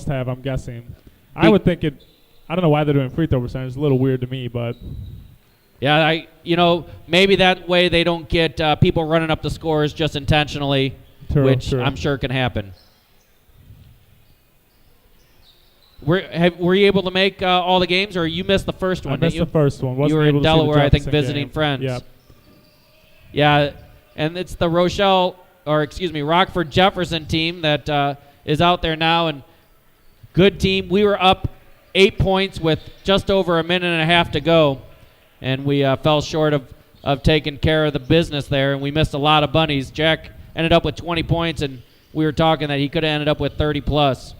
must have, I'm guessing. I would think it. I don't know why they're doing free throw percentage. It's a little weird to me, but. Yeah, maybe that way they don't get people running up the scores just intentionally, which I'm sure can happen. Were you able to make all the games, or you missed the first one? I missed the first one. You were in Delaware, I think, visiting friends. Yep. Yeah, and it's the Rockford Jefferson team that is out there now, and good team. We were up 8 points with just over a minute and a half to go, and we fell short of taking care of the business there, and we missed a lot of bunnies. Jack ended up with 20 points, and we were talking that he could have ended up with 30 plus.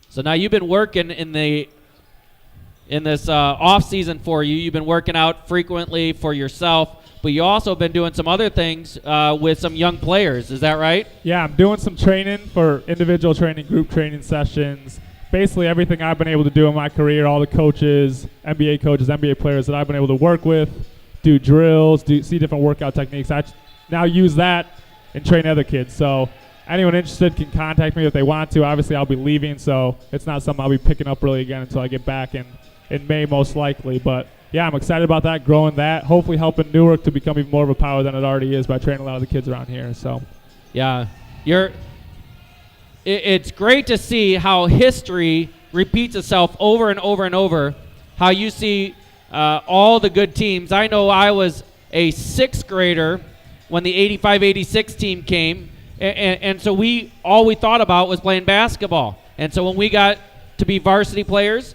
So now you've been working in this off season for you. You've been working out frequently for yourself, but you also been doing some other things with some young players. Is that right? Yeah, I'm doing some training for individual training, group training sessions. Basically everything I've been able to do in my career, all the coaches, NBA players that I've been able to work with, do drills, see different workout techniques. I now use that and train other kids. So anyone interested can contact me if they want to. Obviously, I'll be leaving, so it's not something I'll be picking up really again until I get back in May most likely. But, yeah, I'm excited about that, growing that, hopefully helping Newark to become even more of a power than it already is by training a lot of the kids around here. So, yeah, it's great to see how history repeats itself over and over and over, how you see all the good teams. I know I was a sixth grader when the 85-86 team came. And so all we thought about was playing basketball. And so when we got to be varsity players,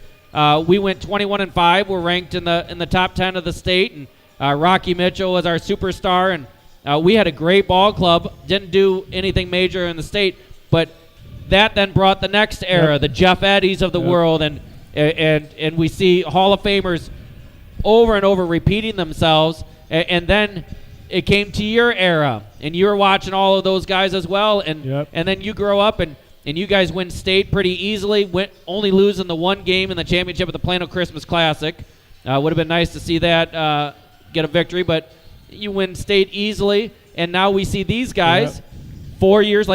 we went 21-5. We're ranked in the top 10 of the state. And Rocky Mitchell was our superstar. And we had a great ball club. Didn't do anything major in the state, but that then brought the next era, the Jeff Eddies of the world, and we see Hall of Famers over and over repeating themselves, and then it came to your era, and you were watching all of those guys as well, and then you grow up, and you guys win state pretty easily, only losing the one game in the championship at the Plano Christmas Classic. Would have been nice to see that get a victory, but you win state easily, and now we see these guys 5 years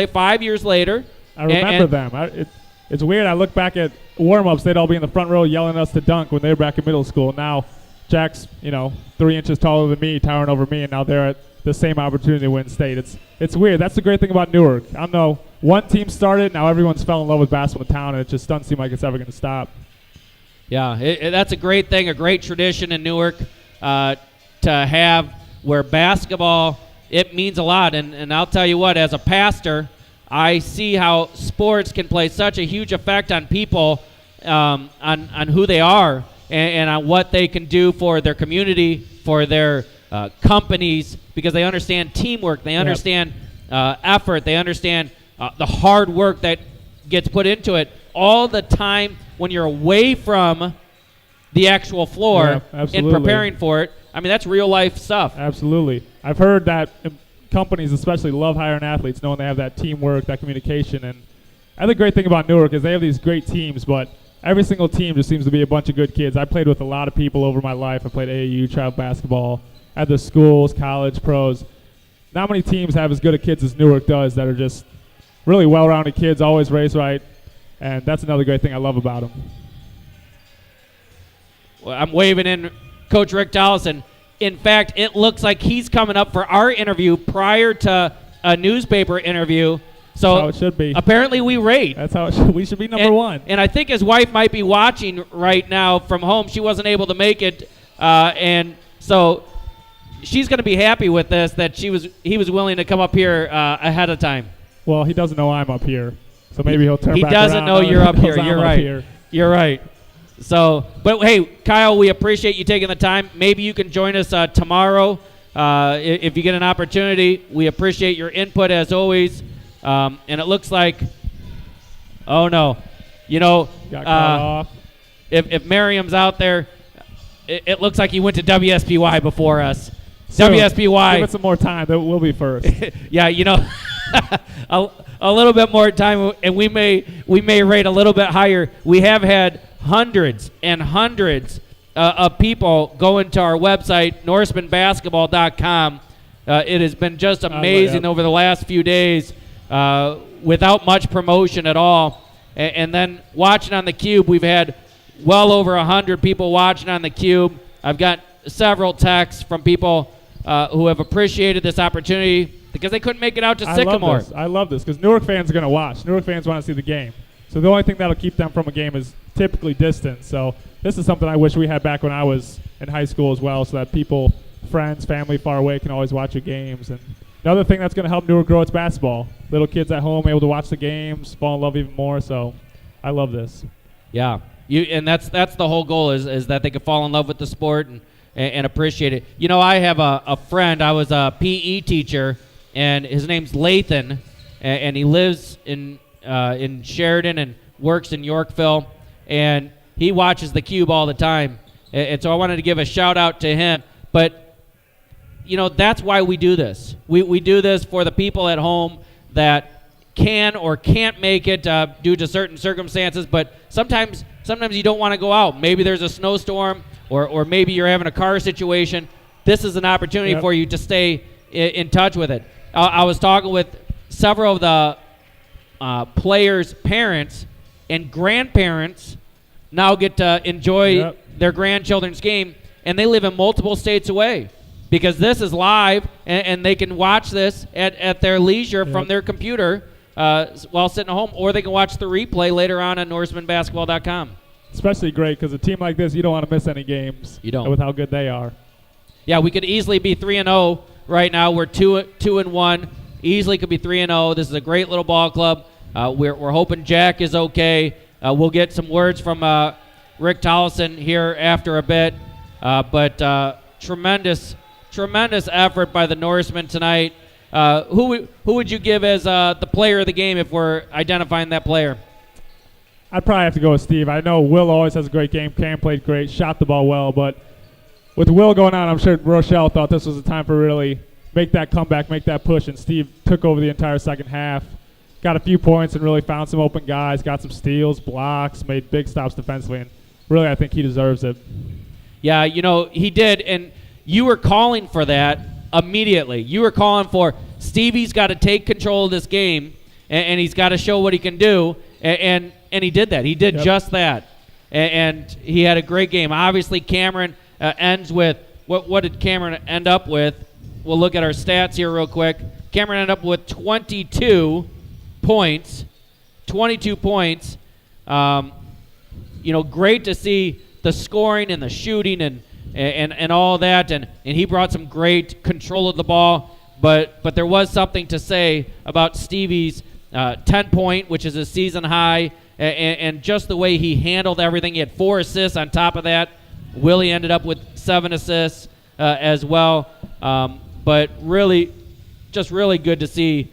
later. I remember them. It's weird. I look back at warm-ups. They'd all be in the front row yelling at us to dunk when they were back in middle school. Now Jack's, 3 inches taller than me, towering over me, and now they're at the same opportunity to win state. It's weird. That's the great thing about Newark. I don't know. One team started, now everyone's fell in love with basketball in town, and it just doesn't seem like it's ever going to stop. Yeah, that's a great thing, a great tradition in Newark to have, where basketball, it means a lot. And I'll tell you what, as a pastor, I see how sports can play such a huge effect on people, on who they are, and on what they can do for their community, for their companies, because they understand teamwork, they understand effort, they understand the hard work that gets put into it all the time when you're away from the actual floor and preparing for it. I mean, that's real life stuff. Absolutely. I've heard that companies especially love hiring athletes, knowing they have that teamwork, that communication. And I think the great thing about Newark is they have these great teams, but every single team just seems to be a bunch of good kids. I played with a lot of people over my life. I played AAU, travel basketball, at the schools, college, pros. Not many teams have as good a kids as Newark does that are just really well-rounded kids, always raised right. And that's another great thing I love about them. Well, I'm waving in Coach Rick Dallas, and in fact, it looks like he's coming up for our interview prior to a newspaper interview. So that's how it should be. Apparently we rate. That's how it should. We should be number one. And I think his wife might be watching right now from home. She wasn't able to make it, and so she's going to be happy with this, that he was willing to come up here ahead of time. Well, he doesn't know I'm up here, so maybe he'll turn back around. He doesn't know you're up here. You're right. You're right. So, but hey, Kyle, we appreciate you taking the time. Maybe you can join us tomorrow if you get an opportunity. We appreciate your input as always. And it looks like, oh no, got cut off. If Miriam's out there, it looks like he went to WSPY before us. So, WSPY. Give it some more time. We'll be first. Yeah, a little bit more time, and we may rate a little bit higher. We have had hundreds and hundreds of people going to our website, NorsemanBasketball.com. It has been just amazing over the last few days without much promotion at all. And then watching on the Cube, we've had well over 100 people watching on the Cube. I've got several texts from people who have appreciated this opportunity because they couldn't make it out to Sycamore. I love this because Newark fans are going to watch. Newark fans want to see the game. So the only thing that'll keep them from a game is typically distance. So this is something I wish we had back when I was in high school as well, so that people, friends, family far away can always watch your games. And another thing that's going to help Newark grow its basketball. Little kids at home able to watch the games, fall in love even more. So I love this. Yeah, and that's the whole goal is that they can fall in love with the sport and appreciate it. You know, I have a friend. I was a PE teacher, and his name's Lathan, and he lives in Sheridan and works in Yorkville, and he watches the Cube all the time. And so I wanted to give a shout out to him. But you know, that's why we do this. We do this for the people at home that can or can't make it due to certain circumstances. But sometimes you don't want to go out. Maybe there's a snowstorm, or maybe you're having a car situation. This is an opportunity for you to stay in touch with it. I was talking with several of the players' parents and grandparents now get to enjoy their grandchildren's game, and they live in multiple states away because this is live, and they can watch this at their leisure from their computer while sitting at home, or they can watch the replay later on at NorsemanBasketball.com. Especially great because a team like this, you don't want to miss any games. You don't. With how good they are. Yeah, we could easily be 3-0 right now. We're 2-1. Easily could be 3-0. This is a great little ball club. We're hoping Jack is okay. We'll get some words from Rick Tollison here after a bit. But tremendous effort by the Norsemen tonight. Who would you give as the player of the game if we're identifying that player? I'd probably have to go with Steve. I know Will always has a great game. Cam played great, shot the ball well. But with Will going on, I'm sure Rochelle thought this was the time for really make that comeback, make that push. And Steve took over the entire second half. Got a few points and really found some open guys, got some steals, blocks, made big stops defensively, and really I think he deserves it. Yeah, you know, he did, and you were calling for that immediately. You were calling for Stevie's got to take control of this game, and he's got to show what he can do, and he did that. He did just that, and he had a great game. Obviously, Cameron ends with, what did Cameron end up with? We'll look at our stats here real quick. Cameron ended up with 22 points. You know, great to see the scoring and the shooting and all that, and he brought some great control of the ball. But there was something to say about Stevie's 10-point, which is a season high, and just the way he handled everything. He had 4 assists on top of that. Willie ended up with 7 assists as well. But really, just really good to see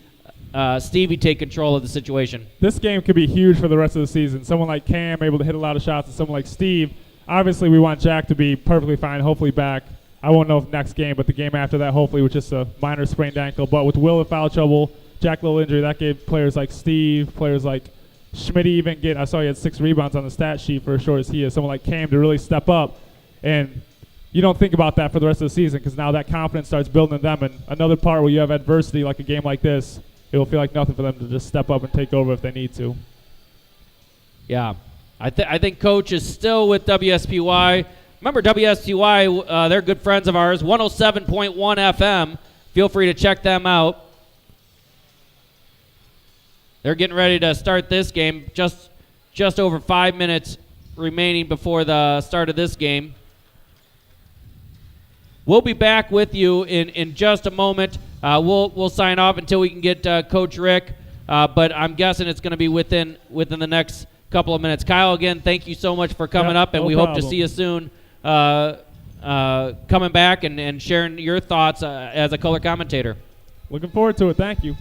Stevie take control of the situation. This game could be huge for the rest of the season. Someone like Cam able to hit a lot of shots, and someone like Steve. Obviously, we want Jack to be perfectly fine, hopefully back. I won't know if next game, but the game after that, hopefully, with just a minor sprained ankle. But with Will in foul trouble, Jack little injury, that gave players like Steve, players like Schmidt even get, I saw he had 6 rebounds on the stat sheet for as short as he is. Someone like Cam to really step up. And you don't think about that for the rest of the season because now that confidence starts building in them. And another part where you have adversity like a game like this, it will feel like nothing for them to just step up and take over if they need to. Yeah. I think Coach is still with WSPY. Remember, WSPY, they're good friends of ours, 107.1 FM. Feel free to check them out. They're getting ready to start this game. Just over 5 minutes remaining before the start of this game. We'll be back with you in just a moment. We'll sign off until we can get Coach Rick, but I'm guessing it's going to be within the next couple of minutes. Kyle, again, thank you so much for coming up, and we hope to see you soon coming back and sharing your thoughts as a color commentator. Looking forward to it. Thank you.